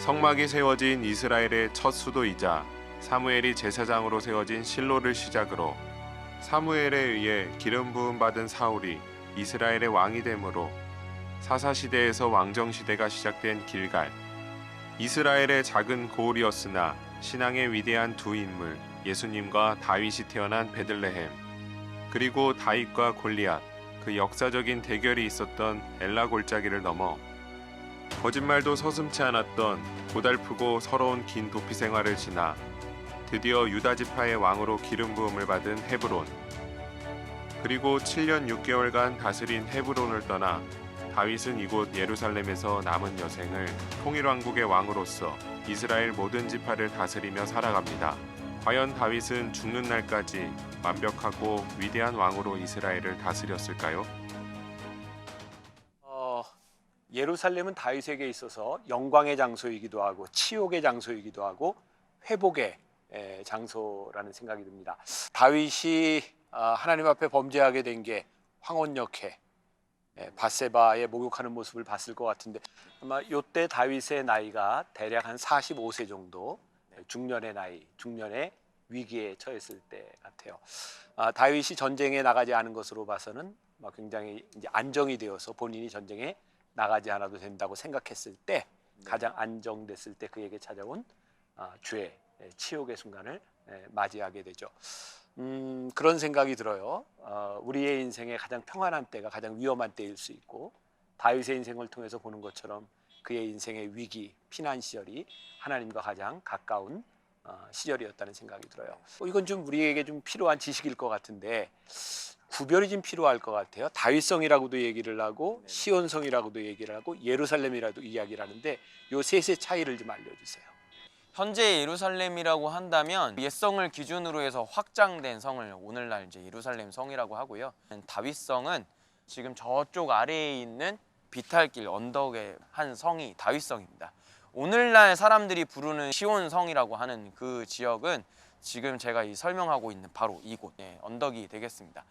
성막이 세워진 이스라엘의 첫 수도이자 사무엘이 제사장으로 세워진 실로를 시작으로 사무엘에 의해 기름 부음 받은 사울이 이스라엘의 왕이 되므로 사사시대에서 왕정시대가 시작된 길갈. 이스라엘의 작은 고을이었으나 신앙의 위대한 두 인물 예수님과 다윗이 태어난 베들레헴, 그리고 다윗과 골리앗, 그 역사적인 대결이 있었던 엘라 골짜기를 넘어 거짓말도 서슴지 않았던 고달프고 서러운 긴 도피 생활을 지나 드디어 유다 지파의 왕으로 기름 부음을 받은 헤브론, 그리고 7년 6개월간 다스린 헤브론을 떠나 다윗은 이곳 예루살렘에서 남은 여생을 통일왕국의 왕으로서 이스라엘 모든 지파를 다스리며 살아갑니다. 과연 다윗은 죽는 날까지 완벽하고 위대한 왕으로 이스라엘을 다스렸을까요? 예루살렘은 다윗에게 있어서 영광의 장소이기도 하고 치욕의 장소이기도 하고 회복의 장소라는 생각이 듭니다. 다윗이 하나님 앞에 범죄하게 된 게 황혼역해 밧세바의 목욕하는 모습을 봤을 것 같은데, 아마 이때 다윗의 나이가 대략 한 45세 정도, 중년의 나이, 중년의 위기에 처했을 때 같아요. 다윗이 전쟁에 나가지 않은 것으로 봐서는 굉장히 이제 안정이 되어서 본인이 전쟁에 나가지 않아도 된다고 생각했을 때, 가장 안정됐을 때 그에게 찾아온 죄, 치욕의 순간을 맞이하게 되죠. 그런 생각이 들어요. 우리의 인생의 가장 평안한 때가 가장 위험한 때일 수 있고, 다윗의 인생을 통해서 보는 것처럼 그의 인생의 위기, 피난 시절이 하나님과 가장 가까운 시절이었다는 생각이 들어요. 이건 좀 우리에게 좀 필요한 지식일 것 같은데, 구별이 좀 필요할 것 같아요. 다윗성이라고도 얘기를 하고 시온성이라고도 얘기를 하고 예루살렘이라도 이야기를 하는데, 요 셋의 차이를 좀 알려주세요. 현재 예루살렘이라고 한다면 옛성을 기준으로 해서 확장된 성을 오늘날 이제 예루살렘 성이라고 하고요. 다윗성은 지금 저쪽 아래에 있는 비탈길 언덕의 한 성이 다윗성입니다. 오늘날 사람들이 부르는 시온성이라고 하는 그 지역은 지금 제가 설명하고 있는 바로 이곳 언덕이 되겠습니다.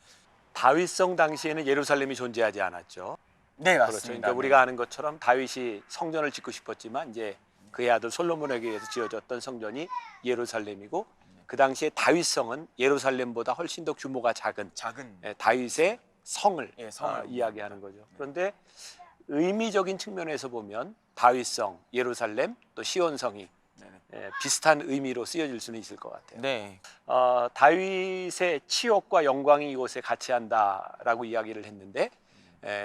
다윗성 당시에는 예루살렘이 존재하지 않았죠. 네, 맞습니다. 그렇죠. 그러니까 우리가 아는 것처럼 다윗이 성전을 짓고 싶었지만 이제 그의 아들 솔로몬에게 의해서 지어졌던 성전이 예루살렘이고, 그 당시에 다윗성은 예루살렘보다 훨씬 더 규모가 작은 다윗의 성을 이야기하는 거죠. 그런데 의미적인 측면에서 보면 다윗성, 예루살렘, 또 시온성이 비슷한 의미로 쓰여질 수는 있을 것 같아요. 네. 다윗의 치욕과 영광이 이곳에 같이 한다라고 이야기를 했는데,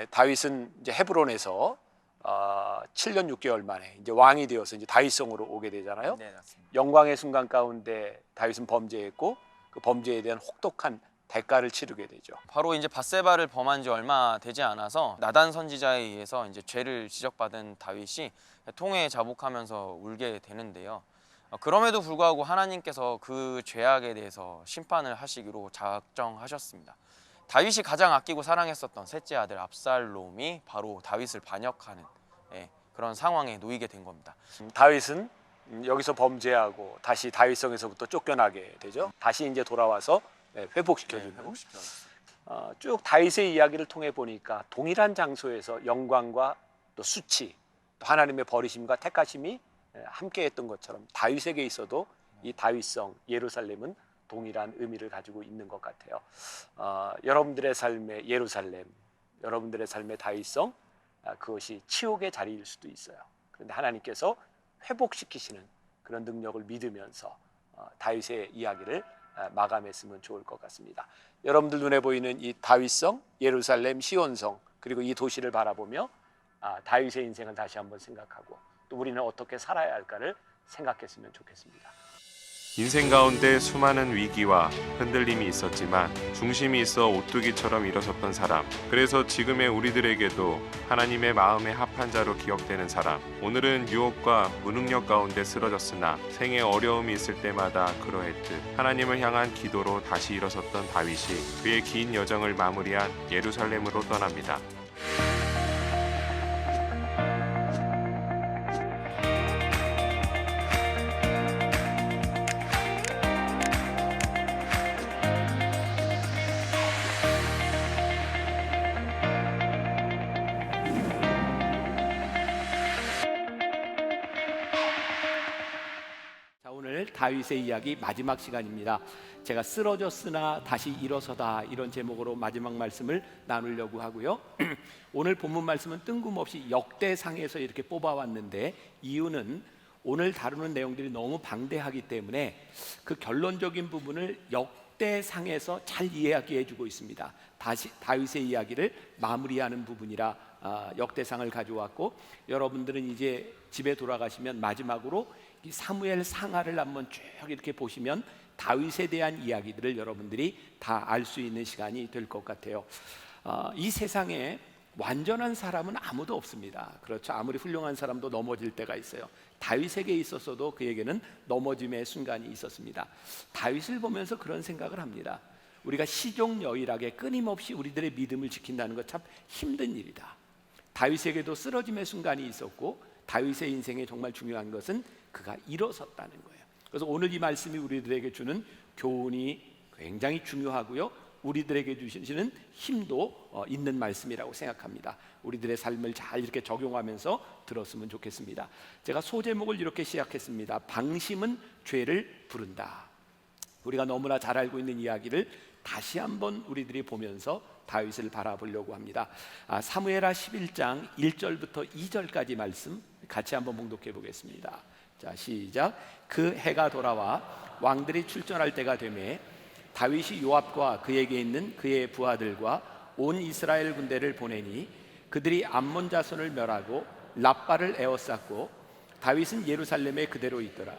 다윗은 이제 헤브론에서 7년 6개월 만에 이제 왕이 되어서 이제 다윗성으로 오게 되잖아요. 네, 맞습니다. 영광의 순간 가운데 다윗은 범죄했고, 그 범죄에 대한 혹독한 대가를 치르게 되죠. 바로 이제 밧세바를 범한 지 얼마 되지 않아서 나단 선지자에 의해서 이제 죄를 지적받은 다윗이 통에 자복하면서 울게 되는데요. 그럼에도 불구하고 하나님께서 그 죄악에 대해서 심판을 하시기로 작정하셨습니다. 다윗이 가장 아끼고 사랑했었던 셋째 아들 압살롬이 바로 다윗을 반역하는 그런 상황에 놓이게 된 겁니다. 다윗은 여기서 범죄하고 다시 다윗성에서부터 쫓겨나게 되죠. 다시 이제 돌아와서 회복시켜주는. 쭉 다윗의 이야기를 통해 보니까 동일한 장소에서 영광과 또 수치, 또 하나님의 버리심과 택하심이 함께했던 것처럼 다윗에게 있어도 이 다윗성 예루살렘은 동일한 의미를 가지고 있는 것 같아요. 여러분들의 삶의 예루살렘, 여러분들의 삶의 다윗성, 그것이 치욕의 자리일 수도 있어요. 그런데 하나님께서 회복시키시는 그런 능력을 믿으면서 다윗의 이야기를 마감했으면 좋을 것 같습니다. 여러분들 눈에 보이는 이 다윗성, 예루살렘, 시온성, 그리고 이 도시를 바라보며 다윗의 인생을 다시 한번 생각하고, 또 우리는 어떻게 살아야 할까를 생각했으면 좋겠습니다. 인생 가운데 수많은 위기와 흔들림이 있었지만 중심이 있어 오뚜기처럼 일어섰던 사람, 그래서 지금의 우리들에게도 하나님의 마음에 합한 자로 기억되는 사람. 오늘은 유혹과 무능력 가운데 쓰러졌으나 생에 어려움이 있을 때마다 그러했듯 하나님을 향한 기도로 다시 일어섰던 다윗이 그의 긴 여정을 마무리한 예루살렘으로 떠납니다. 다윗의 이야기 마지막 시간입니다. 제가 쓰러졌으나 다시 일어서다, 이런 제목으로 마지막 말씀을 나누려고 하고요. 오늘 본문 말씀은 뜬금없이 역대상에서 이렇게 뽑아왔는데, 이유는 오늘 다루는 내용들이 너무 방대하기 때문에 그 결론적인 부분을 역대상에서 잘 이야기해 주고 있습니다. 다시 다윗의 이야기를 마무리하는 부분이라 역대상을 가져왔고, 여러분들은 이제 집에 돌아가시면 마지막으로 이 사무엘 상하를 한번 쭉 이렇게 보시면 다윗에 대한 이야기들을 여러분들이 다 알 수 있는 시간이 될 것 같아요. 이 세상에 완전한 사람은 아무도 없습니다. 그렇죠. 아무리 훌륭한 사람도 넘어질 때가 있어요. 다윗에게 있어서도 그에게는 넘어짐의 순간이 있었습니다. 다윗을 보면서 그런 생각을 합니다. 우리가 시종여일하게 끊임없이 우리들의 믿음을 지킨다는 것 참 힘든 일이다. 다윗에게도 쓰러짐의 순간이 있었고, 다윗의 인생에 정말 중요한 것은 그가 일어섰다는 거예요. 그래서 오늘 이 말씀이 우리들에게 주는 교훈이 굉장히 중요하고요, 우리들에게 주시는 힘도 있는 말씀이라고 생각합니다. 우리들의 삶을 잘 이렇게 적용하면서 들었으면 좋겠습니다. 제가 소제목을 이렇게 시작했습니다. 방심은 죄를 부른다. 우리가 너무나 잘 알고 있는 이야기를 다시 한번 우리들이 보면서 다윗을 바라보려고 합니다. 사무엘하 11장 1절부터 2절까지 말씀 같이 한번 봉독해 보겠습니다. 자, 시작. 그 해가 돌아와 왕들이 출전할 때가 되매 다윗이 요압과 그에게 있는 그의 부하들과 온 이스라엘 군대를 보내니 그들이 암몬 자손을 멸하고 랍바를 에워쌌고 다윗은 예루살렘에 그대로 있더라.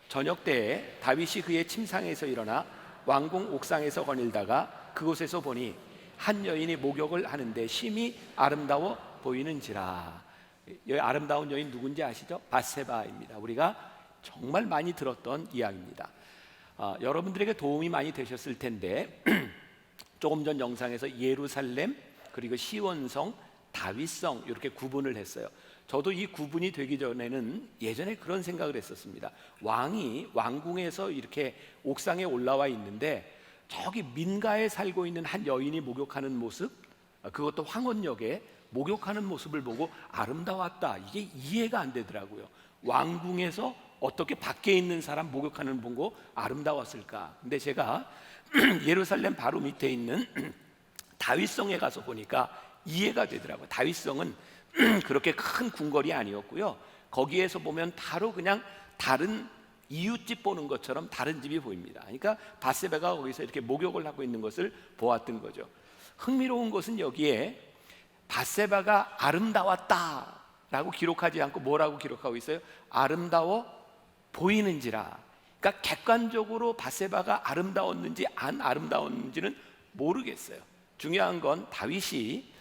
저녁 때에 다윗이 그의 침상에서 일어나 왕궁 옥상에서 거닐다가 그곳에서 보니 한 여인이 목욕을 하는데 심히 아름다워 보이는지라. 이 아름다운 여인 누군지 아시죠? 밧세바입니다. 우리가 정말 많이 들었던 이야기입니다. 여러분들에게 도움이 많이 되셨을 텐데 조금 전 영상에서 예루살렘, 그리고 시온성, 다윗성 이렇게 구분을 했어요. 저도 이 구분이 되기 전에는 예전에 그런 생각을 했었습니다. 왕이 왕궁에서 이렇게 옥상에 올라와 있는데 저기 민가에 살고 있는 한 여인이 목욕하는 모습, 그것도 황혼역에 목욕하는 모습을 보고 아름다웠다, 이게 이해가 안 되더라고요. 왕궁에서 어떻게 밖에 있는 사람 목욕하는 분 보고 아름다웠을까? 근데 제가 예루살렘 바로 밑에 있는 다윗성에 가서 보니까 이해가 되더라고요. 다윗성은 그렇게 큰 궁궐이 아니었고요, 거기에서 보면 바로 그냥 다른 이웃집 보는 것처럼 다른 집이 보입니다. 그러니까 밧세바가 거기서 이렇게 목욕을 하고 있는 것을 보았던 거죠. 흥미로운 것은 여기에 밧세바가 아름다웠다라고 기록하지 않고 뭐라고 기록하고 있어요? 아름다워 보이는지라. 그러니까 객관적으로 밧세바가 아름다웠는지 안 아름다웠는지는 모르겠어요. 중요한 건 다윗이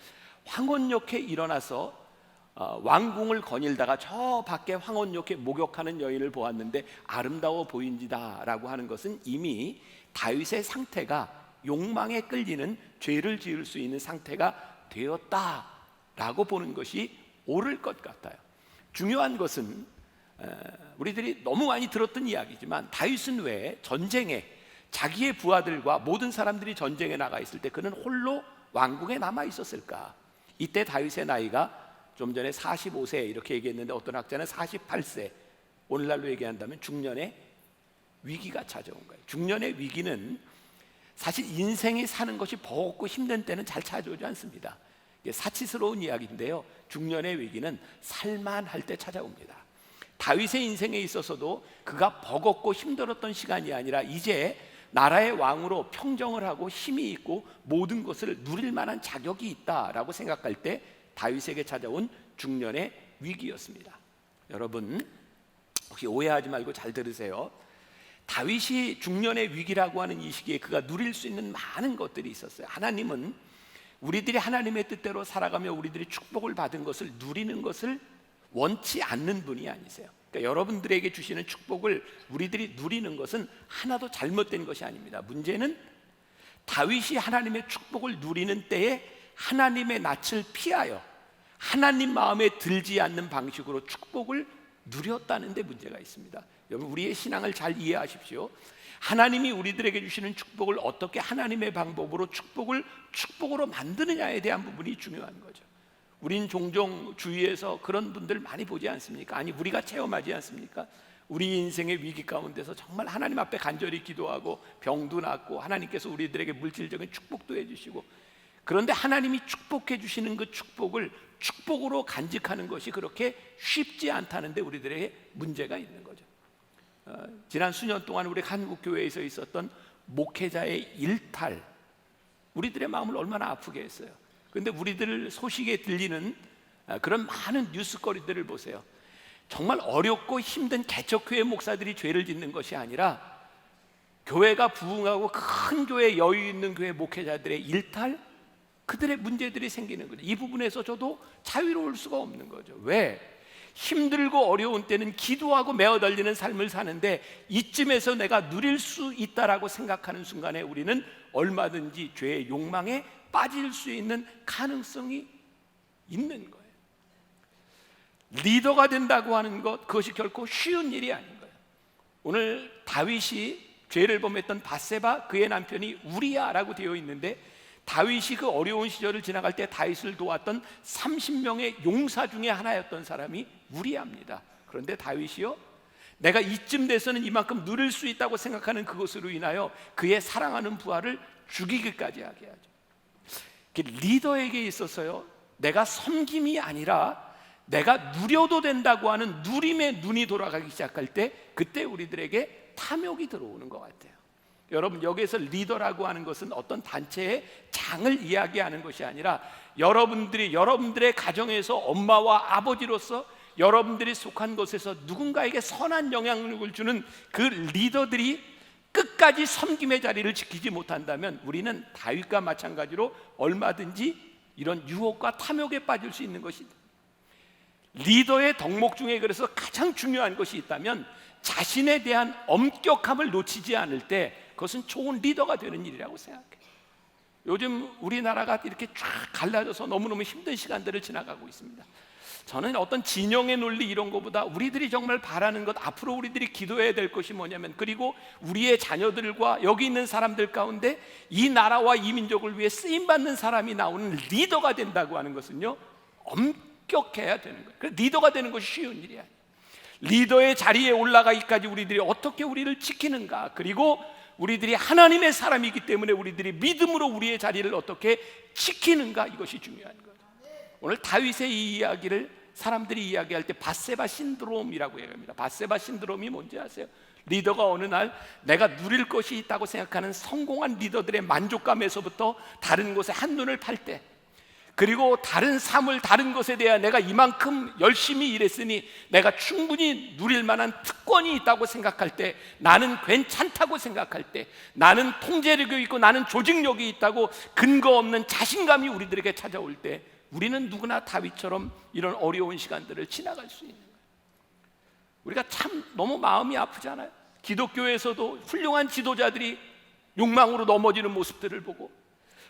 황혼역에 일어나서 왕궁을 거닐다가 저 밖에 황혼역에 목욕하는 여인을 보았는데 아름다워 보인지다라고 하는 것은 이미 다윗의 상태가 욕망에 끌리는 죄를 지을 수 있는 상태가 되었다라고 보는 것이 옳을 것 같아요. 중요한 것은 우리들이 너무 많이 들었던 이야기지만 다윗은 왜 전쟁에 자기의 부하들과 모든 사람들이 전쟁에 나가 있을 때 그는 홀로 왕궁에 남아 있었을까? 이때 다윗의 나이가 좀 전에 45세 이렇게 얘기했는데 어떤 학자는 48세, 오늘날로 얘기한다면 중년의 위기가 찾아온 거예요. 중년의 위기는 사실 인생이 사는 것이 버겁고 힘든 때는 잘 찾아오지 않습니다. 이게 사치스러운 이야기인데요, 중년의 위기는 살만할 때 찾아옵니다. 다윗의 인생에 있어서도 그가 버겁고 힘들었던 시간이 아니라 이제 나라의 왕으로 평정을 하고 힘이 있고 모든 것을 누릴 만한 자격이 있다라고 생각할 때 다윗에게 찾아온 중년의 위기였습니다. 여러분 혹시 오해하지 말고 잘 들으세요. 다윗이 중년의 위기라고 하는 이 시기에 그가 누릴 수 있는 많은 것들이 있었어요. 하나님은 우리들이 하나님의 뜻대로 살아가며 우리들이 축복을 받은 것을 누리는 것을 원치 않는 분이 아니세요. 그러니까 여러분들에게 주시는 축복을 우리들이 누리는 것은 하나도 잘못된 것이 아닙니다. 문제는 다윗이 하나님의 축복을 누리는 때에 하나님의 낯을 피하여 하나님 마음에 들지 않는 방식으로 축복을 누렸다는 데 문제가 있습니다. 여러분 우리의 신앙을 잘 이해하십시오. 하나님이 우리들에게 주시는 축복을 어떻게 하나님의 방법으로 축복으로 만드느냐에 대한 부분이 중요한 거죠. 우린 종종 주위에서 그런 분들 많이 보지 않습니까? 아니 우리가 체험하지 않습니까? 우리 인생의 위기 가운데서 정말 하나님 앞에 간절히 기도하고 병도 낫고 하나님께서 우리들에게 물질적인 축복도 해주시고, 그런데 하나님이 축복해 주시는 그 축복을 축복으로 간직하는 것이 그렇게 쉽지 않다는데 우리들에게 문제가 있는 거죠. 지난 수년 동안 우리 한국교회에서 있었던 목회자의 일탈, 우리들의 마음을 얼마나 아프게 했어요. 그런데 우리들 소식에 들리는 그런 많은 뉴스거리들을 보세요. 정말 어렵고 힘든 개척교회 목사들이 죄를 짓는 것이 아니라 교회가 부흥하고 큰 교회, 여유 있는 교회 목회자들의 일탈, 그들의 문제들이 생기는 거죠. 이 부분에서 저도 자유로울 수가 없는 거죠. 왜? 힘들고 어려운 때는 기도하고 매어 달리는 삶을 사는데 이쯤에서 내가 누릴 수 있다라고 생각하는 순간에 우리는 얼마든지 죄의 욕망에 빠질 수 있는 가능성이 있는 거예요. 리더가 된다고 하는 것, 그것이 결코 쉬운 일이 아닌 거예요. 오늘 다윗이 죄를 범했던 밧세바, 그의 남편이 우리야라고 되어 있는데, 다윗이 그 어려운 시절을 지나갈 때 다윗을 도왔던 30명의 용사 중에 하나였던 사람이 우리야입니다. 그런데 다윗이요, 내가 이쯤 돼서는 이만큼 누릴 수 있다고 생각하는 그것으로 인하여 그의 사랑하는 부하를 죽이기까지 하게 하죠. 리더에게 있어서요, 내가 섬김이 아니라 내가 누려도 된다고 하는 누림의 눈이 돌아가기 시작할 때, 그때 우리들에게 탐욕이 들어오는 것 같아요. 여러분, 여기에서 리더라고 하는 것은 어떤 단체의 장을 이야기하는 것이 아니라 여러분들의 가정에서 엄마와 아버지로서 여러분들이 속한 곳에서 누군가에게 선한 영향력을 주는 그 리더들이 끝까지 섬김의 자리를 지키지 못한다면 우리는 다윗과 마찬가지로 얼마든지 이런 유혹과 탐욕에 빠질 수 있는 것이다. 리더의 덕목 중에 그래서 가장 중요한 것이 있다면 자신에 대한 엄격함을 놓치지 않을 때 그것은 좋은 리더가 되는 일이라고 생각해요. 요즘 우리나라가 이렇게 쫙 갈라져서 너무너무 힘든 시간들을 지나가고 있습니다. 저는 어떤 진영의 논리 이런 것보다 우리들이 정말 바라는 것, 앞으로 우리들이 기도해야 될 것이 뭐냐면, 그리고 우리의 자녀들과 여기 있는 사람들 가운데 이 나라와 이 민족을 위해 쓰임받는 사람이 나오는 리더가 된다고 하는 것은요, 엄격해야 되는 거예요. 그래서 리더가 되는 것이 쉬운 일이 아니에요. 리더의 자리에 올라가기까지 우리들이 어떻게 우리를 지키는가, 그리고 우리들이 하나님의 사람이기 때문에 우리들이 믿음으로 우리의 자리를 어떻게 지키는가, 이것이 중요한 거예요. 오늘 다윗의 이 이야기를 사람들이 이야기할 때 밧세바 신드롬이라고 얘기합니다. 밧세바 신드롬이 뭔지 아세요? 리더가 어느 날 내가 누릴 것이 있다고 생각하는 성공한 리더들의 만족감에서부터 다른 곳에 한눈을 팔 때, 그리고 다른 사물, 다른 것에 대해 내가 이만큼 열심히 일했으니 내가 충분히 누릴 만한 특권이 있다고 생각할 때, 나는 괜찮다고 생각할 때, 나는 통제력이 있고 나는 조직력이 있다고 근거 없는 자신감이 우리들에게 찾아올 때, 우리는 누구나 다윗처럼 이런 어려운 시간들을 지나갈 수 있는 거예요. 우리가 참 너무 마음이 아프잖아요. 기독교에서도 훌륭한 지도자들이 욕망으로 넘어지는 모습들을 보고,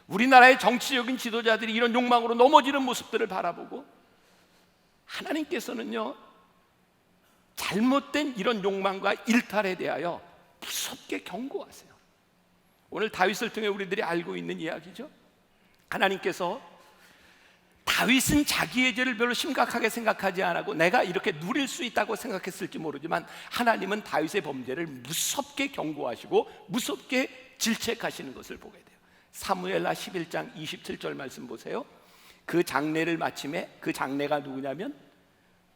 우리나라의 정치적인 지도자들이 이런 욕망으로 넘어지는 모습들을 바라보고, 하나님께서는요, 잘못된 이런 욕망과 일탈에 대하여 무섭게 경고하세요. 오늘 다윗을 통해 우리들이 알고 있는 이야기죠. 하나님께서 다윗은 자기의 죄를 별로 심각하게 생각하지 않고 내가 이렇게 누릴 수 있다고 생각했을지 모르지만, 하나님은 다윗의 범죄를 무섭게 경고하시고 무섭게 질책하시는 것을 보게 돼요. 사무엘하 11장 27절 말씀 보세요. 그 장례를 마침에, 그 장례가 누구냐면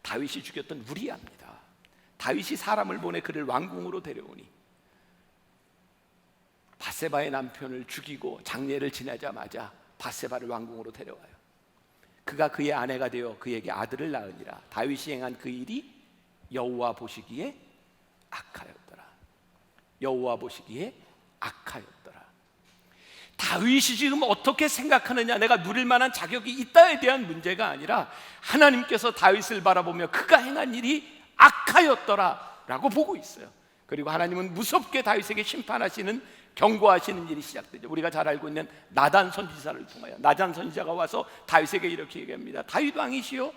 다윗이 죽였던 우리야입니다. 다윗이 사람을 보내 그를 왕궁으로 데려오니 밧세바의 남편을 죽이고 장례를 지내자마자 밧세바를 왕궁으로 데려와요. 그가 그의 아내가 되어 그에게 아들을 낳으니라. 다윗이 행한 그 일이 여호와 보시기에 악하였더라. 여호와 보시기에 악하였더라. 다윗이 지금 어떻게 생각하느냐, 내가 누릴 만한 자격이 있다에 대한 문제가 아니라 하나님께서 다윗을 바라보며 그가 행한 일이 악하였더라 라고 보고 있어요. 그리고 하나님은 무섭게 다윗에게 심판하시는, 경고하시는 일이 시작되죠. 우리가 잘 알고 있는 나단 선지자를 통하여, 나단 선지자가 와서 다윗에게 이렇게 얘기합니다. 다윗 왕이시여,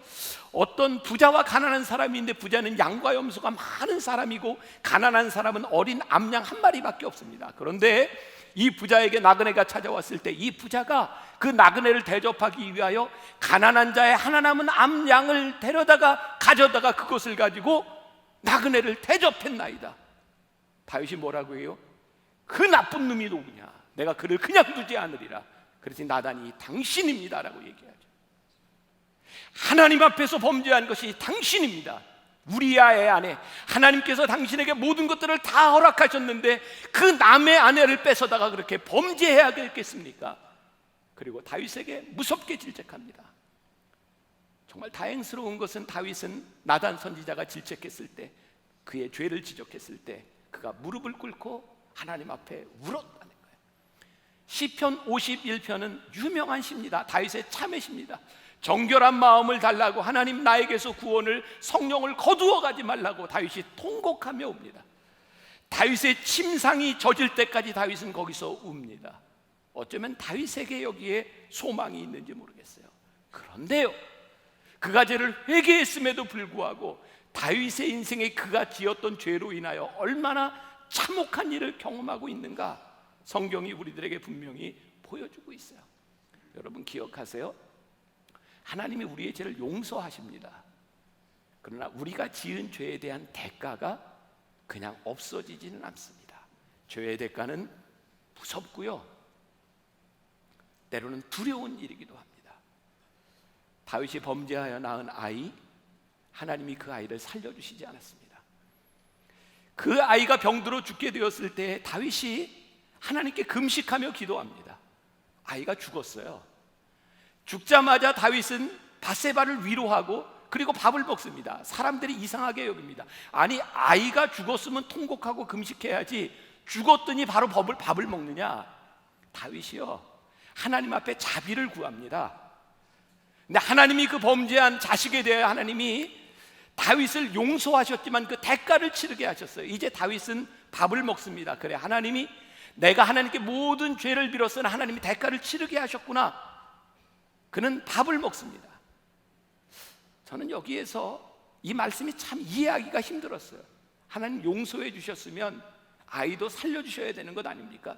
어떤 부자와 가난한 사람이 있는데, 부자는 양과 염소가 많은 사람이고 가난한 사람은 어린 암양 한 마리밖에 없습니다. 그런데 이 부자에게 나그네가 찾아왔을 때 이 부자가 그 나그네를 대접하기 위하여 가난한 자의 하나 남은 암양을 데려다가 가져다가 그것을 가지고 나그네를 대접했나이다. 다윗이 뭐라고 해요? 그 나쁜 놈이 누구냐? 내가 그를 그냥 두지 않으리라. 그래서 나단이 당신입니다라고 얘기하죠. 하나님 앞에서 범죄한 것이 당신입니다. 우리아의 아내, 하나님께서 당신에게 모든 것들을 다 허락하셨는데 그 남의 아내를 뺏어다가 그렇게 범죄해야겠습니까? 그리고 다윗에게 무섭게 질책합니다. 정말 다행스러운 것은 다윗은 나단 선지자가 질책했을 때, 그의 죄를 지적했을 때 그가 무릎을 꿇고 하나님 앞에 울었다는 거예요. 시편 51편은 유명한 시입니다. 다윗의 참회시입니다. 정결한 마음을 달라고, 하나님 나에게서 구원을, 성령을 거두어 가지 말라고 다윗이 통곡하며 옵니다. 다윗의 침상이 젖을 때까지 다윗은 거기서 웁니다. 어쩌면 다윗에게 여기에 소망이 있는지 모르겠어요. 그런데요, 그가 죄를 회개했음에도 불구하고 다윗의 인생에 그가 지었던 죄로 인하여 얼마나 참혹한 일을 경험하고 있는가, 성경이 우리들에게 분명히 보여주고 있어요. 여러분 기억하세요? 하나님이 우리의 죄를 용서하십니다. 그러나 우리가 지은 죄에 대한 대가가 그냥 없어지지는 않습니다. 죄의 대가는 무섭고요, 때로는 두려운 일이기도 합니다. 다윗이 범죄하여 낳은 아이, 하나님이 그 아이를 살려주시지 않았습니다. 그 아이가 병들어 죽게 되었을 때 다윗이 하나님께 금식하며 기도합니다. 아이가 죽었어요. 죽자마자 다윗은 밧세바를 위로하고 그리고 밥을 먹습니다. 사람들이 이상하게 여깁니다. 아니, 아이가 죽었으면 통곡하고 금식해야지 죽었더니 바로 밥을 먹느냐? 다윗이요, 하나님 앞에 자비를 구합니다. 근데 하나님이 그 범죄한 자식에 대해 하나님이 다윗을 용서하셨지만 그 대가를 치르게 하셨어요. 이제 다윗은 밥을 먹습니다. 그래, 하나님이 내가 하나님께 모든 죄를 빌었으나 하나님이 대가를 치르게 하셨구나. 그는 밥을 먹습니다. 저는 여기에서 이 말씀이 참 이해하기가 힘들었어요. 하나님 용서해 주셨으면 아이도 살려주셔야 되는 것 아닙니까?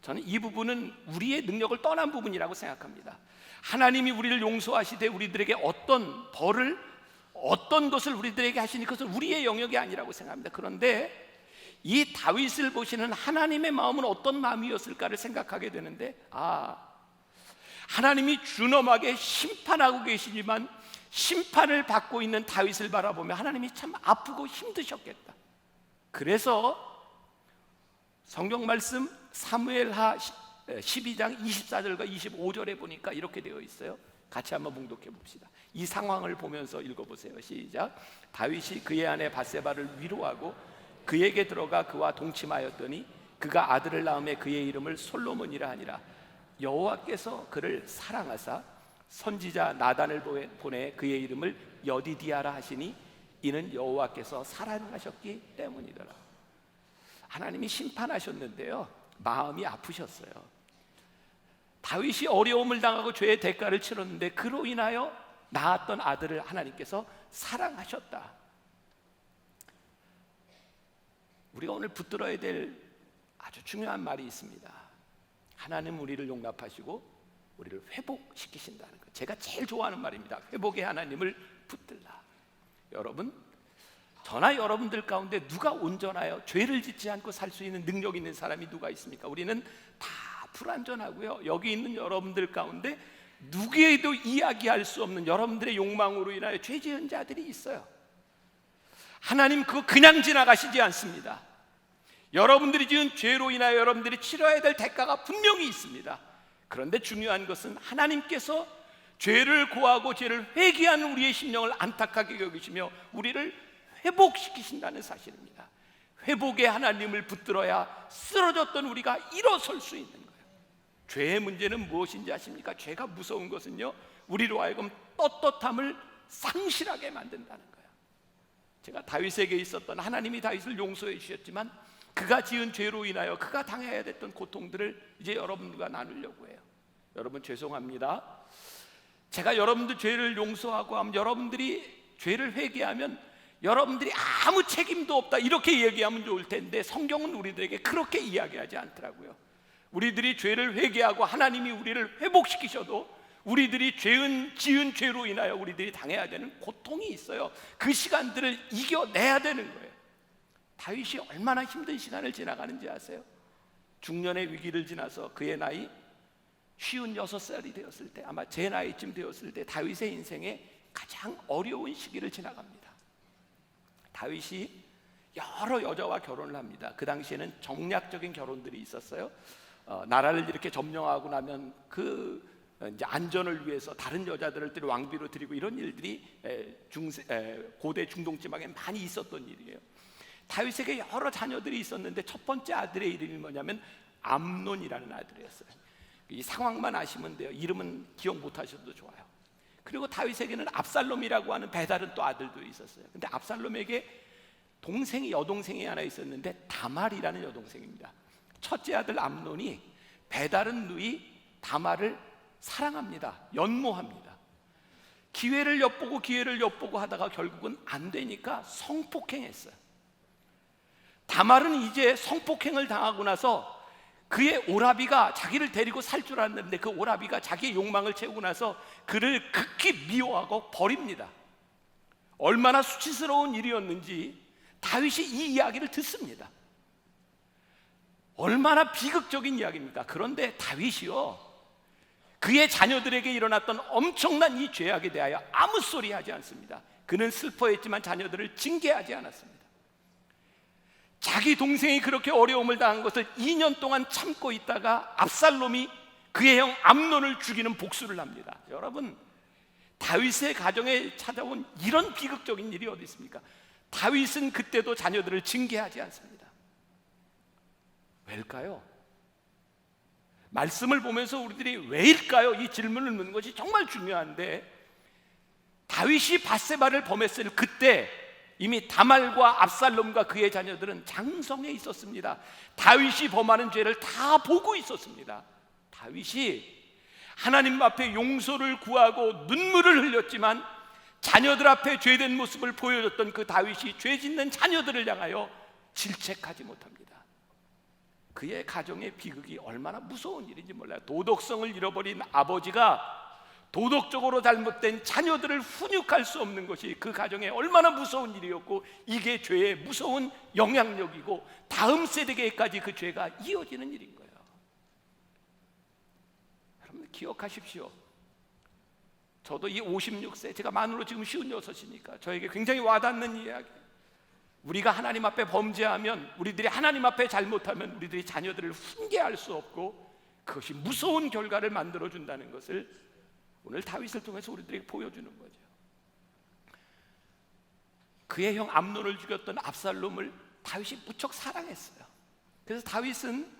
저는 이 부분은 우리의 능력을 떠난 부분이라고 생각합니다. 하나님이 우리를 용서하시되 우리들에게 어떤 벌을, 어떤 것을 우리들에게 하시니 그것은 우리의 영역이 아니라고 생각합니다. 그런데 이 다윗을 보시는 하나님의 마음은 어떤 마음이었을까를 생각하게 되는데, 하나님이 준엄하게 심판하고 계시지만 심판을 받고 있는 다윗을 바라보며 하나님이 참 아프고 힘드셨겠다. 그래서 성경 말씀 사무엘하 12장 24절과 25절에 보니까 이렇게 되어 있어요. 같이 한번 봉독해 봅시다. 이 상황을 보면서 읽어보세요. 시작. 다윗이 그의 아내 밧세바를 위로하고 그에게 들어가 그와 동침하였더니 그가 아들을 낳음에 그의 이름을 솔로몬이라 하니라. 여호와께서 그를 사랑하사 선지자 나단을 보내 그의 이름을 여디디아라 하시니 이는 여호와께서 사랑하셨기 때문이더라. 하나님이 심판하셨는데요, 마음이 아프셨어요. 다윗이 어려움을 당하고 죄의 대가를 치렀는데 그로 인하여 낳았던 아들을 하나님께서 사랑하셨다. 우리가 오늘 붙들어야 될 아주 중요한 말이 있습니다. 하나님 우리를 용납하시고 우리를 회복시키신다는 것. 제가 제일 좋아하는 말입니다. 회복의 하나님을 붙들라. 여러분, 저나 여러분들 가운데 누가 온전하여 죄를 짓지 않고 살 수 있는 능력 있는 사람이 누가 있습니까? 우리는 다 불완전하고요, 여기 있는 여러분들 가운데 누구에도 이야기할 수 없는 여러분들의 욕망으로 인하여 죄 지은 자들이 있어요. 하나님 그거 그냥 지나가시지 않습니다. 여러분들이 지은 죄로 인하여 여러분들이 치러야 될 대가가 분명히 있습니다. 그런데 중요한 것은 하나님께서 죄를 고하고 죄를 회개하는 우리의 심령을 안타깝게 여기시며 우리를 회복시키신다는 사실입니다. 회복의 하나님을 붙들어야 쓰러졌던 우리가 일어설 수 있는 거예요. 죄의 문제는 무엇인지 아십니까? 죄가 무서운 것은요, 우리로 하여금 떳떳함을 상실하게 만든다는 거예요. 제가 다윗에게 있었던, 하나님이 다윗을 용서해 주셨지만 그가 지은 죄로 인하여 그가 당해야 됐던 고통들을 이제 여러분들과 나누려고 해요. 여러분 죄송합니다. 제가 여러분들 죄를 용서하고 하면, 여러분들이 죄를 회개하면 여러분들이 아무 책임도 없다 이렇게 얘기하면 좋을 텐데 성경은 우리들에게 그렇게 이야기하지 않더라고요. 우리들이 죄를 회개하고 하나님이 우리를 회복시키셔도 우리들이 지은 죄로 인하여 우리들이 당해야 되는 고통이 있어요. 그 시간들을 이겨내야 되는 거예요. 다윗이 얼마나 힘든 시간을 지나가는지 아세요? 중년의 위기를 지나서 그의 나이 56살이 되었을 때, 아마 제 나이쯤 되었을 때 다윗의 인생에 가장 어려운 시기를 지나갑니다. 다윗이 여러 여자와 결혼을 합니다. 그 당시에는 정략적인 결혼들이 있었어요. 나라를 이렇게 점령하고 나면 이제 안전을 위해서 다른 여자들을 왕비로 드리고 이런 일들이 고대 중동 지방에 많이 있었던 일이에요. 다윗에게 여러 자녀들이 있었는데 첫 번째 아들의 이름이 뭐냐면 암논이라는 아들이었어요. 이 상황만 아시면 돼요. 이름은 기억 못 하셔도 좋아요. 그리고 다윗에게는 압살롬이라고 하는 배다른 또 아들도 있었어요. 근데 압살롬에게 여동생이 하나 있었는데 다말이라는 여동생입니다. 첫째 아들 암논이 배다른 누이 다말을 사랑합니다. 연모합니다. 기회를 엿보고 하다가 결국은 안 되니까 성폭행했어요. 다말은 이제 성폭행을 당하고 나서 그의 오라비가 자기를 데리고 살 줄 알았는데 그 오라비가 자기의 욕망을 채우고 나서 그를 극히 미워하고 버립니다. 얼마나 수치스러운 일이었는지 다윗이 이 이야기를 듣습니다. 얼마나 비극적인 이야기입니까? 그런데 다윗이요, 그의 자녀들에게 일어났던 엄청난 이 죄악에 대하여 아무 소리 하지 않습니다. 그는 슬퍼했지만 자녀들을 징계하지 않았습니다. 자기 동생이 그렇게 어려움을 당한 것을 2년 동안 참고 있다가 압살롬이 그의 형 암논을 죽이는 복수를 합니다. 여러분, 다윗의 가정에 찾아온 이런 비극적인 일이 어디 있습니까? 다윗은 그때도 자녀들을 징계하지 않습니다. 왜일까요? 말씀을 보면서 우리들이 왜일까요? 이 질문을 묻는 것이 정말 중요한데, 다윗이 밧세바를 범했을 그때 이미 다말과 압살롬과 그의 자녀들은 장성에 있었습니다. 다윗이 범하는 죄를 다 보고 있었습니다. 다윗이 하나님 앞에 용서를 구하고 눈물을 흘렸지만 자녀들 앞에 죄된 모습을 보여줬던 그 다윗이 죄 짓는 자녀들을 향하여 질책하지 못합니다. 그의 가정의 비극이 얼마나 무서운 일인지 몰라요. 도덕성을 잃어버린 아버지가 도덕적으로 잘못된 자녀들을 훈육할 수 없는 것이 그 가정에 얼마나 무서운 일이었고, 이게 죄의 무서운 영향력이고 다음 세대에까지 그 죄가 이어지는 일인 거예요. 여러분 기억하십시오. 저도 이 56세, 제가 만으로 지금 56이니까 저에게 굉장히 와닿는 이야기. 우리가 하나님 앞에 범죄하면, 우리들이 하나님 앞에 잘못하면 우리들이 자녀들을 훈계할 수 없고 그것이 무서운 결과를 만들어준다는 것을 오늘 다윗을 통해서 우리들에게 보여주는 거죠. 그의 형 암논을 죽였던 압살롬을 다윗이 무척 사랑했어요. 그래서 다윗은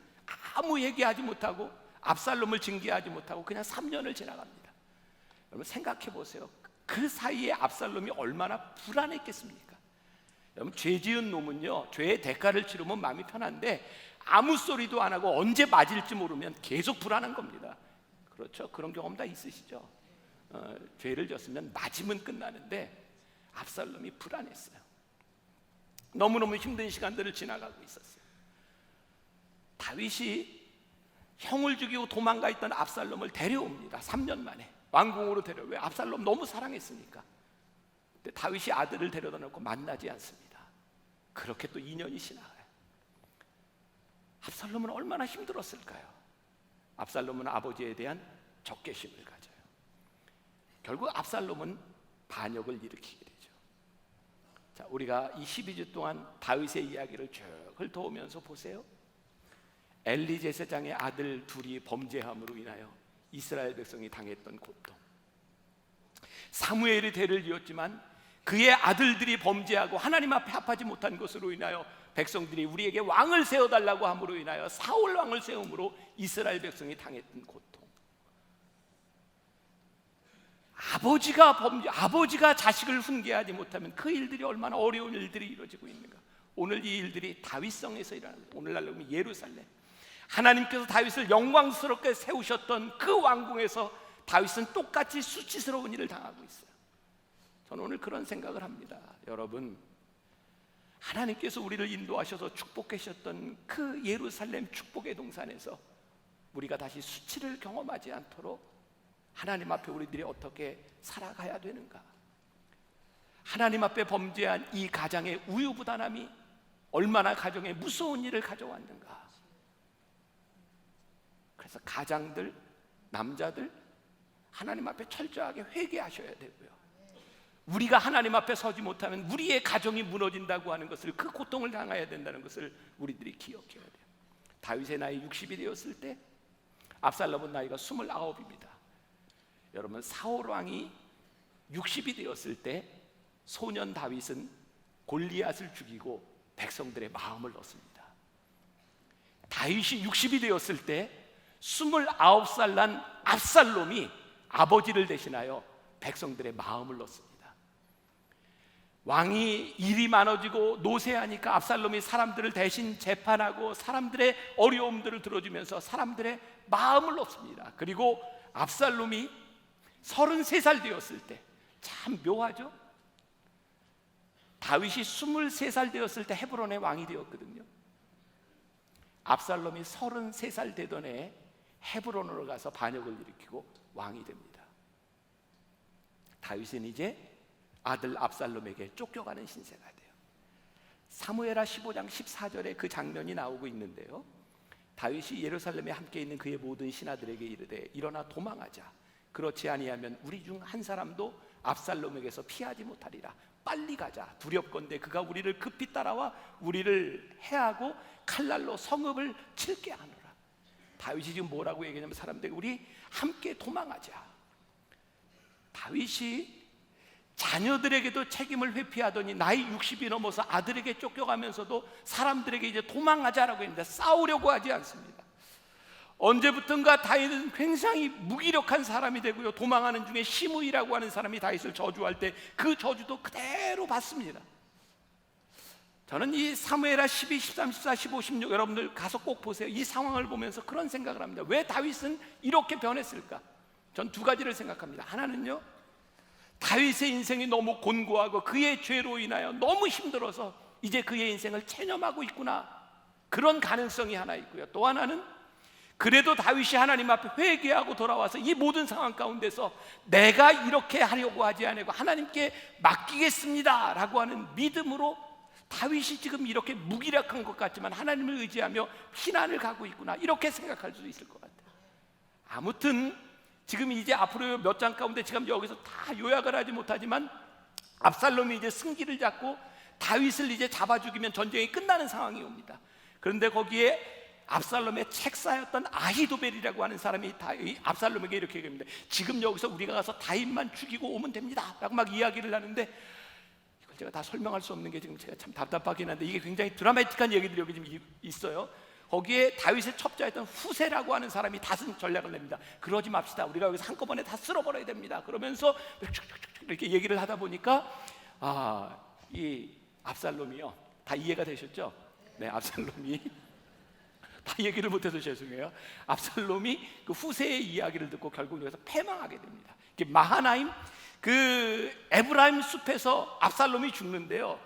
아무 얘기하지 못하고 압살롬을 징계하지 못하고 그냥 3년을 지나갑니다. 여러분 생각해 보세요. 그 사이에 압살롬이 얼마나 불안했겠습니까? 여러분 죄 지은 놈은요, 죄의 대가를 치르면 마음이 편한데 아무 소리도 안 하고 언제 맞을지 모르면 계속 불안한 겁니다. 그렇죠? 그런 경험 다 있으시죠? 죄를 졌으면 맞으면 끝나는데 압살롬이 불안했어요. 너무너무 힘든 시간들을 지나가고 있었어요. 다윗이 형을 죽이고 도망가 있던 압살롬을 데려옵니다. 3년 만에 왕궁으로 데려와요. 왜? 압살롬 너무 사랑했으니까. 근데 다윗이 아들을 데려다 놓고 만나지 않습니다. 그렇게 또 2년이 지나가요. 압살롬은 얼마나 힘들었을까요? 압살롬은 아버지에 대한 적개심을 가져요. 결국 압살롬은 반역을 일으키게 되죠. 자, 우리가 이 12주 동안 다윗의 이야기를 쭉 훑어오면서 보세요. 엘리 제사장의 아들 둘이 범죄함으로 인하여 이스라엘 백성이 당했던 고통, 사무엘이 대를 이었지만 그의 아들들이 범죄하고 하나님 앞에 합하지 못한 것으로 인하여 백성들이 우리에게 왕을 세워달라고 함으로 인하여 사울 왕을 세움으로 이스라엘 백성이 당했던 고통, 아버지가 자식을 훈계하지 못하면 그 일들이 얼마나 어려운 일들이 이루어지고 있는가. 오늘 이 일들이 다윗성에서 일어나는 거예요. 오늘날로 보면 예루살렘, 하나님께서 다윗을 영광스럽게 세우셨던 그 왕궁에서 다윗은 똑같이 수치스러운 일을 당하고 있어요. 저는 오늘 그런 생각을 합니다. 여러분, 하나님께서 우리를 인도하셔서 축복하셨던 그 예루살렘 축복의 동산에서 우리가 다시 수치를 경험하지 않도록 하나님 앞에 우리들이 어떻게 살아가야 되는가? 하나님 앞에 범죄한 이 가장의 우유부단함이 얼마나 가정에 무서운 일을 가져왔는가? 그래서 가장들, 남자들 하나님 앞에 철저하게 회개하셔야 되고요. 우리가 하나님 앞에 서지 못하면 우리의 가정이 무너진다고 하는 것을, 그 고통을 당해야 된다는 것을 우리들이 기억해야 돼요. 다윗의 나이 60이 되었을 때 압살롬은 나이가 29입니다. 여러분, 사울 왕이 60이 되었을 때 소년 다윗은 골리앗을 죽이고 백성들의 마음을 얻습니다. 다윗이 60이 되었을 때 29살 난 압살롬이 아버지를 대신하여 백성들의 마음을 얻습니다. 왕이 일이 많아지고 노쇠하니까 압살롬이 사람들을 대신 재판하고 사람들의 어려움들을 들어주면서 사람들의 마음을 얻습니다. 그리고 압살롬이 33살 되었을 때, 참 묘하죠? 다윗이 23살 되었을 때 헤브론의 왕이 되었거든요. 압살롬이 33살 되던 해에 헤브론으로 가서 반역을 일으키고 왕이 됩니다. 다윗은 이제 아들 압살롬에게 쫓겨가는 신세가 돼요. 사무엘하 15장 14절에 그 장면이 나오고 있는데요, 다윗이 예루살렘에 함께 있는 그의 모든 신하들에게 이르되 일어나 도망하자. 그렇지 아니하면 우리 중 한 사람도 압살롬에게서 피하지 못하리라. 빨리 가자. 두렵건대 그가 우리를 급히 따라와 우리를 해하고 칼날로 성읍을 칠게 하노라. 다윗이 지금 뭐라고 얘기하냐면 사람들에게 우리 함께 도망하자. 다윗이 자녀들에게도 책임을 회피하더니 나이 60이 넘어서 아들에게 쫓겨가면서도 사람들에게 이제 도망하자라고 했는데 싸우려고 하지 않습니다. 언제부턴가 다윗은 굉장히 무기력한 사람이 되고요, 도망하는 중에 시므이라고 하는 사람이 다윗을 저주할 때 그 저주도 그대로 받습니다. 저는 이 사무엘하 12, 13, 14, 15, 16 여러분들 가서 꼭 보세요. 이 상황을 보면서 그런 생각을 합니다. 왜 다윗은 이렇게 변했을까? 전 두 가지를 생각합니다. 하나는요, 다윗의 인생이 너무 곤고하고 그의 죄로 인하여 너무 힘들어서 이제 그의 인생을 체념하고 있구나, 그런 가능성이 하나 있고요. 또 하나는 그래도 다윗이 하나님 앞에 회개하고 돌아와서 이 모든 상황 가운데서 내가 이렇게 하려고 하지 않고 하나님께 맡기겠습니다 라고 하는 믿음으로 다윗이 지금 이렇게 무기력한 것 같지만 하나님을 의지하며 피난을 가고 있구나, 이렇게 생각할 수 있을 것 같아요. 아무튼 지금 이제 앞으로 몇 장 가운데 지금 여기서 다 요약을 하지 못하지만 압살롬이 이제 승기를 잡고 다윗을 이제 잡아 죽이면 전쟁이 끝나는 상황이 옵니다. 그런데 거기에 압살롬의 책사였던 아히도벨이라고 하는 사람이 압살롬에게 이렇게 얘기합니다. 지금 여기서 우리가 가서 다윗만 죽이고 오면 됩니다 라고 막 이야기를 하는데, 이걸 제가 다 설명할 수 없는 게 지금 제가 참 답답하긴 한데 이게 굉장히 드라마틱한 얘기들이 여기 지금 있어요. 거기에 다윗의 첩자였던 후세라고 하는 사람이 다른 전략을 냅니다. 그러지 맙시다, 우리가 여기서 한꺼번에 다 쓸어버려야 됩니다. 그러면서 이렇게 얘기를 하다 보니까 이 압살롬이요, 다 이해가 되셨죠? 네, 압살롬이 다 얘기를 못해서 죄송해요. 압살롬이 그 후세의 이야기를 듣고 결국 여기서 패망하게 됩니다. 마하나임 그 에브라임 숲에서 압살롬이 죽는데요,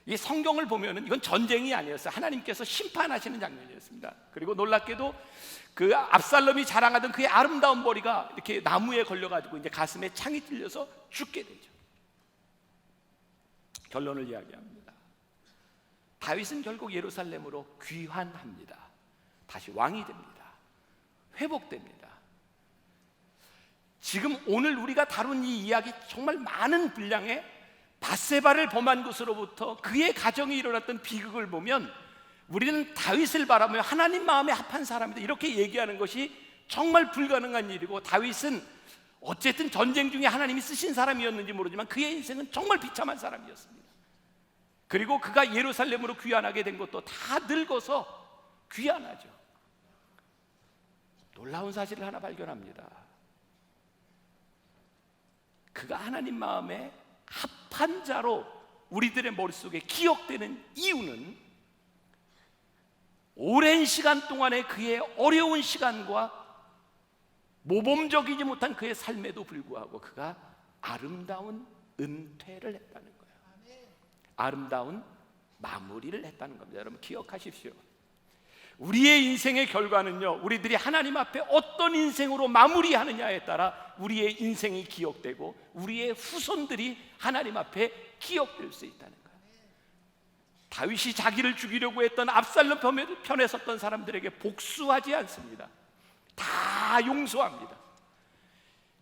이 성경을 보면은 이건 전쟁이 아니었어요. 하나님께서 심판하시는 장면이었습니다. 그리고 놀랍게도 그 압살롬이 자랑하던 그의 아름다운 머리가 이렇게 나무에 걸려가지고 이제 가슴에 창이 찔려서 죽게 되죠. 결론을 이야기합니다. 다윗은 결국 예루살렘으로 귀환합니다. 다시 왕이 됩니다. 회복됩니다. 지금 오늘 우리가 다룬 이 이야기, 정말 많은 분량의 밧세바를 범한 것으로부터 그의 가정에 일어났던 비극을 보면 우리는 다윗을 바라보며 하나님 마음에 합한 사람이다 이렇게 얘기하는 것이 정말 불가능한 일이고, 다윗은 어쨌든 전쟁 중에 하나님이 쓰신 사람이었는지 모르지만 그의 인생은 정말 비참한 사람이었습니다. 그리고 그가 예루살렘으로 귀환하게 된 것도 다 늙어서 귀환하죠. 놀라운 사실을 하나 발견합니다. 그가 하나님 마음에 합한 자로 우리들의 머릿속에 기억되는 이유는 오랜 시간 동안의 그의 어려운 시간과 모범적이지 못한 그의 삶에도 불구하고 그가 아름다운 은퇴를 했다는 거예요. 아름다운 마무리를 했다는 겁니다. 여러분 기억하십시오. 우리의 인생의 결과는요, 우리들이 하나님 앞에 어떤 인생으로 마무리하느냐에 따라 우리의 인생이 기억되고 우리의 후손들이 하나님 앞에 기억될 수 있다는 거예요. 다윗이 자기를 죽이려고 했던 압살롬 편에 섰던 사람들에게 복수하지 않습니다. 다 용서합니다.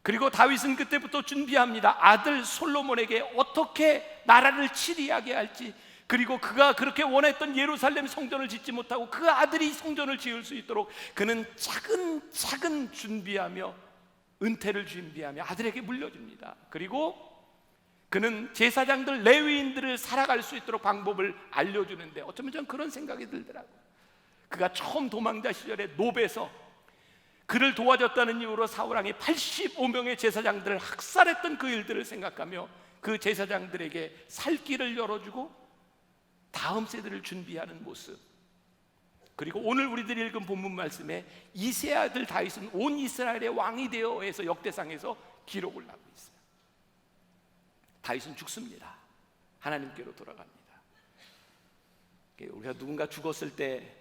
그리고 다윗은 그때부터 준비합니다. 아들 솔로몬에게 어떻게 나라를 치리하게 할지, 그리고 그가 그렇게 원했던 예루살렘 성전을 짓지 못하고 그 아들이 성전을 지을 수 있도록 그는 차근차근 준비하며 은퇴를 준비하며 아들에게 물려줍니다. 그리고 그는 제사장들, 레위인들을 살아갈 수 있도록 방법을 알려주는데, 어쩌면 전 그런 생각이 들더라고요. 그가 처음 도망자 시절에 노베에서 그를 도와줬다는 이유로 사울왕이 85명의 제사장들을 학살했던 그 일들을 생각하며 그 제사장들에게 살 길을 열어주고 다음 세대를 준비하는 모습, 그리고 오늘 우리들이 읽은 본문 말씀에 이세 아들 다윗은 온 이스라엘의 왕이 되어 해서 역대상에서 기록을 하고 있어요. 다윗은 죽습니다. 하나님께로 돌아갑니다. 우리가 누군가 죽었을 때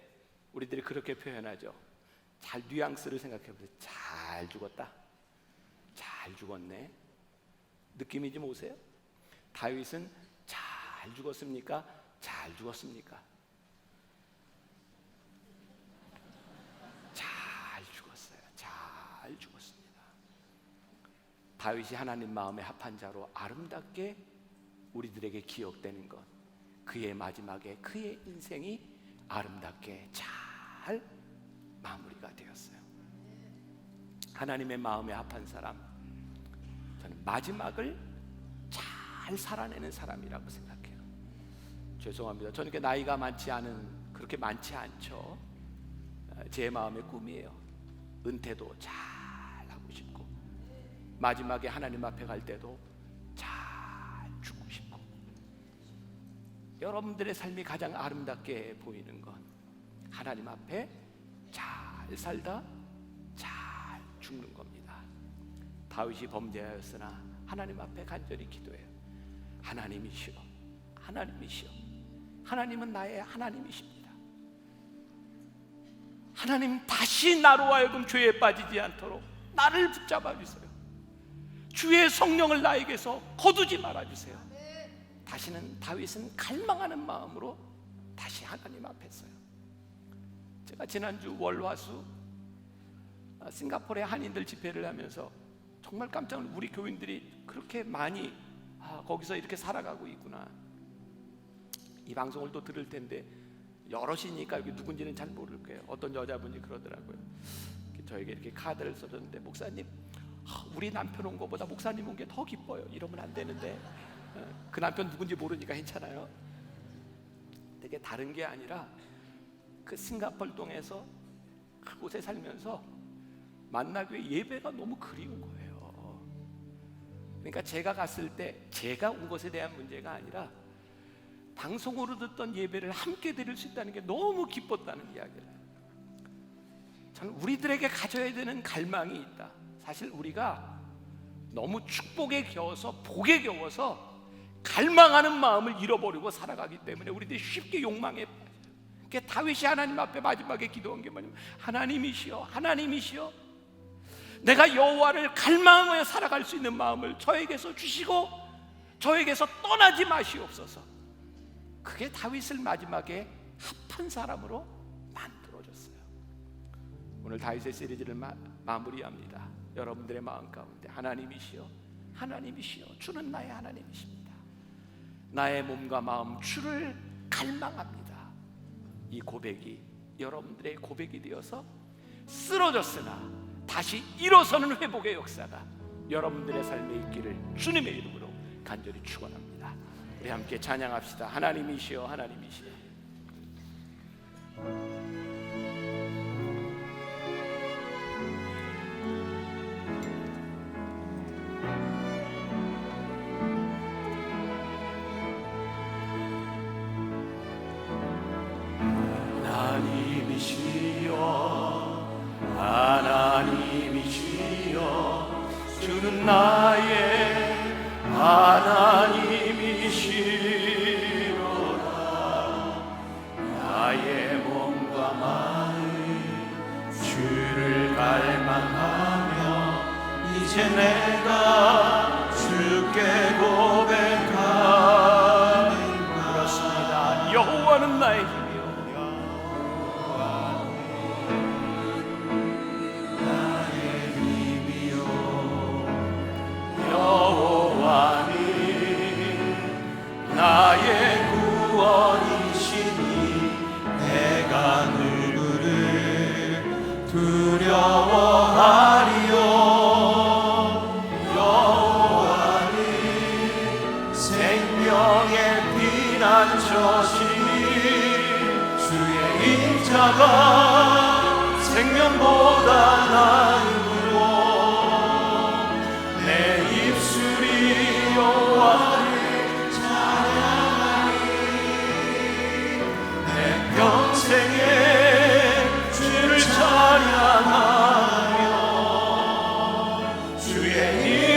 우리들이 그렇게 표현하죠. 잘 뉘앙스를 생각해보세요. 잘 죽었다, 잘 죽었네, 느낌이 좀 오세요? 다윗은 잘 죽었습니까? 잘 죽었습니까? 잘 죽었어요. 잘 죽었습니다. 다윗이 하나님 마음에 합한 자로 아름답게 우리들에게 기억되는 것, 그의 마지막에 그의 인생이 아름답게 잘 마무리가 되었어요. 하나님의 마음에 합한 사람, 저는 마지막을 잘 살아내는 사람이라고 생각해요. 죄송합니다. 저는 이렇게 나이가 그렇게 많지 않죠. 제 마음의 꿈이에요. 은퇴도 잘 하고 싶고, 마지막에 하나님 앞에 갈 때도 잘 죽고 싶고. 여러분들의 삶이 가장 아름답게 보이는 건 하나님 앞에 잘 살다 잘 죽는 겁니다. 다윗이 범죄하였으나 하나님 앞에 간절히 기도해요. 하나님이시여, 하나님이시여, 하나님은 나의 하나님이십니다. 하나님, 다시 나로 하여금 죄에 빠지지 않도록 나를 붙잡아 주세요. 주의 성령을 나에게서 거두지 말아 주세요. 다시는 다윗은 갈망하는 마음으로 다시 하나님 앞에 서요. 제가 지난주 월화수 싱가포르의 한인들 집회를 하면서 정말 깜짝 놀랐어요. 우리 교인들이 그렇게 많이 거기서 이렇게 살아가고 있구나. 이 방송을 또 들을 텐데 여럿이니까 여기 누군지는 잘 모를 거예요. 어떤 여자분이 그러더라고요. 저에게 이렇게 카드를 써줬는데, 목사님, 우리 남편 온 거보다 목사님 온 게 더 기뻐요. 이러면 안 되는데, 그 남편 누군지 모르니까 괜찮아요. 되게 다른 게 아니라 그 싱가포르 동에서 그곳에 살면서 만나기 위해 예배가 너무 그리운 거예요. 그러니까 제가 갔을 때 제가 온 것에 대한 문제가 아니라 방송으로 듣던 예배를 함께 드릴 수 있다는 게 너무 기뻤다는 이야기를 해요. 저는 우리들에게 가져야 되는 갈망이 있다. 사실 우리가 너무 축복에 겨워서, 복에 겨워서 갈망하는 마음을 잃어버리고 살아가기 때문에 우리들이 쉽게 욕망에 빠져요. 그러니까 다윗이 하나님 앞에 마지막에 기도한 게 뭐냐면, 하나님이시여, 하나님이시여, 내가 여호와를 갈망하며 살아갈 수 있는 마음을 저에게서 주시고 저에게서 떠나지 마시옵소서. 그게 다윗을 마지막에 합한 사람으로 만들어줬어요. 오늘 다윗의 시리즈를 마무리합니다. 여러분들의 마음 가운데 하나님이시여, 하나님이시여, 주는 나의 하나님이십니다. 나의 몸과 마음 주를 갈망합니다. 이 고백이 여러분들의 고백이 되어서 쓰러졌으나 다시 일어서는 회복의 역사가 여러분들의 삶에 있기를 주님의 이름으로 간절히 축원합니다. 우리 함께 찬양합시다. 하나님이시여, 하나님이시여. 하나님이시여, 주는 나의 하나님이시로다. 나의 몸과 마음 갈망하며 이제 내가 주께 고백하는 그렇습니다. 여호와는 나의 힘이요 여호와는 나의 구원이시니 내가 누구를 두려워하리요. 여호와는 생명의 피난처시니 주의 인자가 생명보다 나으므로 내 입술이 여호와를 찬양하리. 내 평생에 주를 찬양하며 주의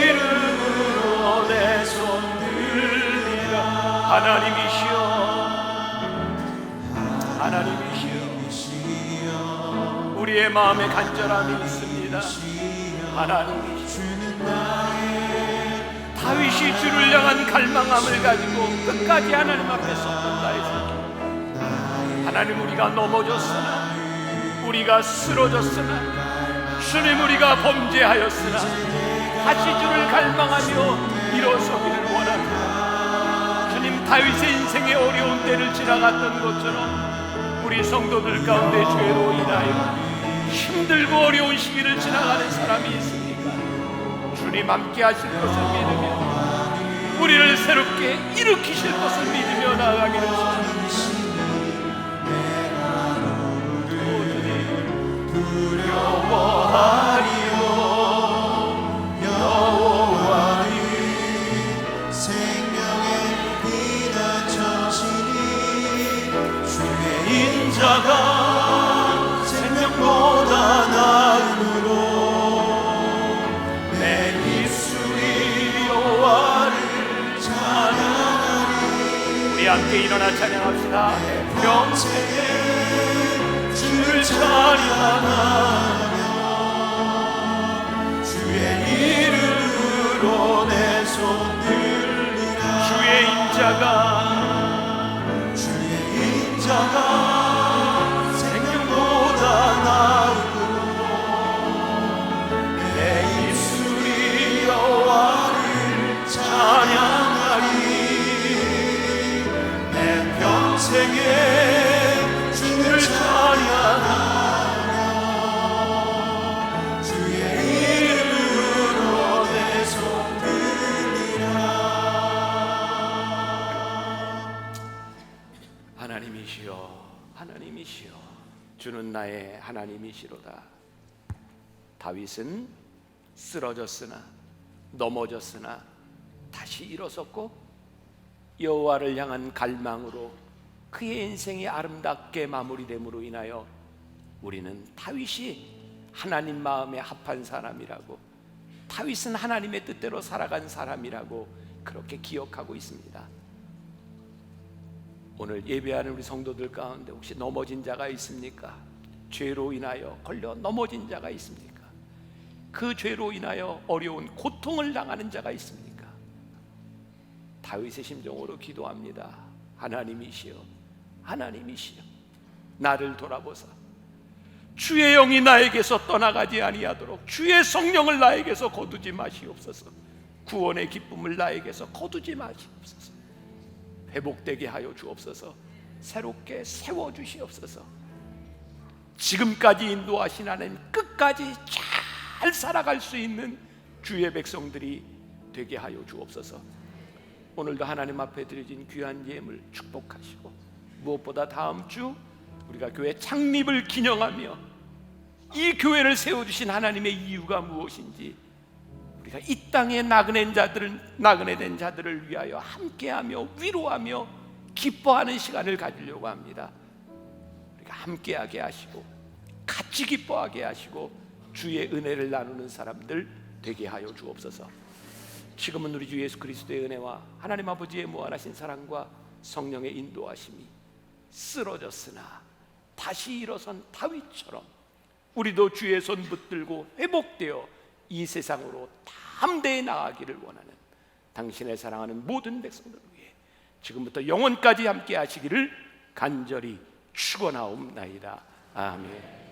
이름으로 내 손 들리라. 하나님이시여, 하나님이시여, 우리의 마음에 간절함이 있습니다. 하나님이시여, 다윗이 주를 향한 갈망함을 가지고 끝까지 하나님 앞에 섰던 나의 삶. 하나님, 우리가 넘어졌으나, 우리가 쓰러졌으나, 주님, 우리가 범죄하였으나 다시 주를 갈망하며 일어서기를 원합니다. 주님, 다윗의 인생의 어려운 때를 지나갔던 것처럼 우리 성도들 가운데 죄로 인하여 힘들고 어려운 시기를 지나가는 사람이 있습니까? 주님 함께 하실 것을 믿으며 우리를 새롭게 일으키실 것을 믿으며 나아가기를 원합니다. 두려워하리요. 여호와는 생명의 피난처시니 주의 인자가 생명보다 나으므로 내 입술이 여호와를 찬양하리. 우리 함께 일어나 찬양합시다. 평생에 주를 찬양하며 주의 이름으로 내 손 들리라. 주의 인자가 생명보다 나으므로 내 입술이 여호와를 찬양하리. 내 평생에 주를 찬양하며 주의 이름으로 내 손 들리라. 하나님이시여, 하나님이시여, 주는 나의 하나님이시로다. 다윗은 쓰러졌으나 넘어졌으나 다시 일어섰고 여호와를 향한 갈망으로 그의 인생이 아름답게 마무리됨으로 인하여 우리는 다윗이 하나님 마음에 합한 사람이라고, 다윗은 하나님의 뜻대로 살아간 사람이라고 그렇게 기억하고 있습니다. 오늘 예배하는 우리 성도들 가운데 혹시 넘어진 자가 있습니까? 죄로 인하여 걸려 넘어진 자가 있습니까? 그 죄로 인하여 어려운 고통을 당하는 자가 있습니까? 다윗의 심정으로 기도합니다. 하나님이시여, 하나님이시여, 나를 돌아보사 주의 영이 나에게서 떠나가지 아니하도록 주의 성령을 나에게서 거두지 마시옵소서. 구원의 기쁨을 나에게서 거두지 마시옵소서. 회복되게 하여 주옵소서. 새롭게 세워주시옵소서. 지금까지 인도하신 하나님, 끝까지 잘 살아갈 수 있는 주의 백성들이 되게 하여 주옵소서. 오늘도 하나님 앞에 드려진 귀한 예물 축복하시고, 무엇보다 다음 주 우리가 교회 창립을 기념하며 이 교회를 세워주신 하나님의 이유가 무엇인지 우리가 이 땅에 나그네된 자들을 위하여 함께하며 위로하며 기뻐하는 시간을 가지려고 합니다. 우리가 함께하게 하시고 같이 기뻐하게 하시고 주의 은혜를 나누는 사람들 되게 하여 주옵소서. 지금은 우리 주 예수 그리스도의 은혜와 하나님 아버지의 무한하신 사랑과 성령의 인도하심이 쓰러졌으나 다시 일어선 다윗처럼 우리도 주의 손 붙들고 회복되어 이 세상으로 담대히 나아가기를 원하는 당신의 사랑하는 모든 백성들을 위해 지금부터 영원까지 함께 하시기를 간절히 축원하옵나이다. 아멘.